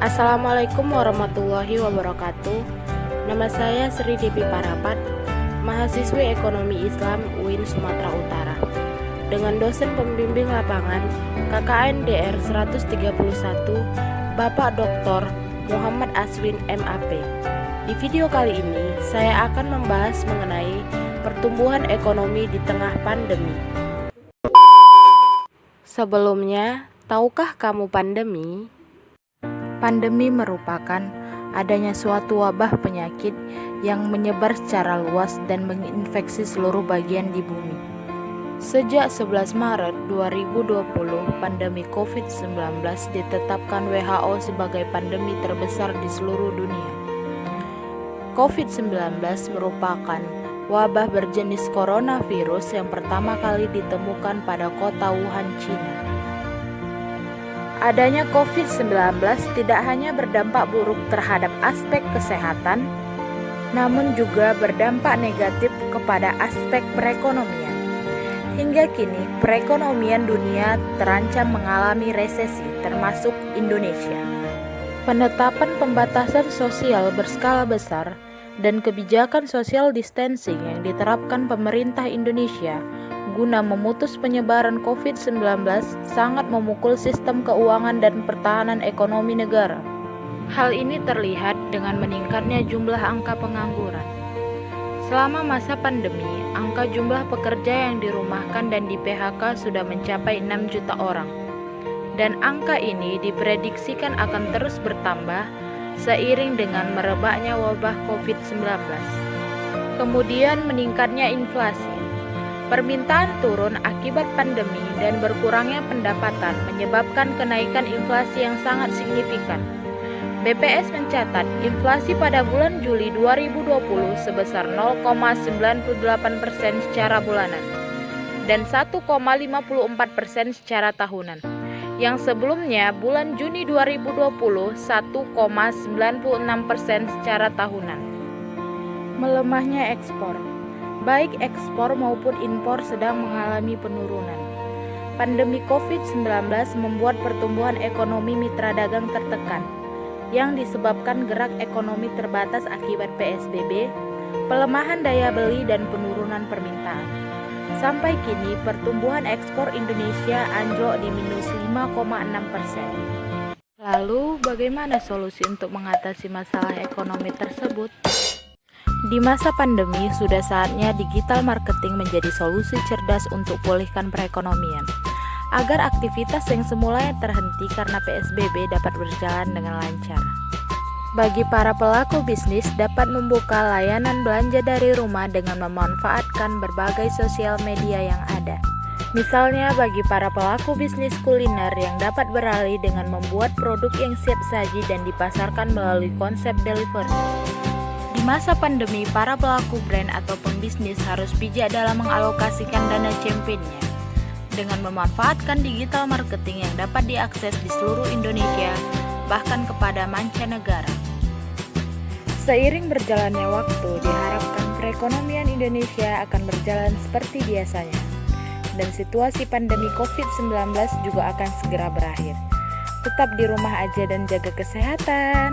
Assalamualaikum warahmatullahi wabarakatuh. Nama saya Sri Devi Parapat, mahasiswi Ekonomi Islam UIN Sumatera Utara, dengan dosen pembimbing lapangan KKN DR 131 Bapak Dr. Muhammad Aswin MAP. Di video kali ini, saya akan membahas mengenai pertumbuhan ekonomi di tengah pandemi. Sebelumnya, tahukah kamu pandemi? Pandemi merupakan adanya suatu wabah penyakit yang menyebar secara luas dan menginfeksi seluruh bagian di bumi. Sejak 11 Maret 2020, pandemi COVID-19 ditetapkan WHO sebagai pandemi terbesar di seluruh dunia. COVID-19 merupakan wabah berjenis coronavirus yang pertama kali ditemukan pada kota Wuhan, China. Adanya COVID-19 tidak hanya berdampak buruk terhadap aspek kesehatan, namun juga berdampak negatif kepada aspek perekonomian. Hingga kini, perekonomian dunia terancam mengalami resesi, termasuk Indonesia. Penetapan pembatasan sosial berskala besar dan kebijakan social distancing yang diterapkan pemerintah Indonesia guna memutus penyebaran COVID-19 sangat memukul sistem keuangan dan pertahanan ekonomi negara. Hal ini terlihat dengan meningkatnya jumlah angka pengangguran. Selama masa pandemi, angka jumlah pekerja yang dirumahkan dan di PHK sudah mencapai 6 juta orang. Dan angka ini diprediksikan akan terus bertambah seiring dengan merebaknya wabah COVID-19. Kemudian meningkatnya inflasi. Permintaan turun akibat pandemi dan berkurangnya pendapatan menyebabkan kenaikan inflasi yang sangat signifikan. BPS mencatat inflasi pada bulan Juli 2020 sebesar 0,98% secara bulanan dan 1,54% secara tahunan. Yang sebelumnya bulan Juni 2020 1,96% secara tahunan. Melemahnya ekspor. Baik ekspor maupun impor sedang mengalami penurunan. Pandemi COVID-19 membuat pertumbuhan ekonomi mitra dagang tertekan, yang disebabkan gerak ekonomi terbatas akibat PSBB, pelemahan daya beli dan penurunan permintaan. Sampai kini pertumbuhan ekspor Indonesia anjlok di minus 5,6%. Lalu bagaimana solusi untuk mengatasi masalah ekonomi tersebut? Di masa pandemi, sudah saatnya digital marketing menjadi solusi cerdas untuk pulihkan perekonomian, agar aktivitas yang semula terhenti karena PSBB dapat berjalan dengan lancar. Bagi para pelaku bisnis dapat membuka layanan belanja dari rumah dengan memanfaatkan berbagai sosial media yang ada. Misalnya bagi para pelaku bisnis kuliner yang dapat beralih dengan membuat produk yang siap saji dan dipasarkan melalui konsep delivery. Di masa pandemi, para pelaku brand atau pembisnis harus bijak dalam mengalokasikan dana campaign-nya dengan memanfaatkan digital marketing yang dapat diakses di seluruh Indonesia, bahkan kepada mancanegara. Seiring berjalannya waktu, diharapkan perekonomian Indonesia akan berjalan seperti biasanya, dan situasi pandemi COVID-19 juga akan segera berakhir. Tetap di rumah aja dan jaga kesehatan.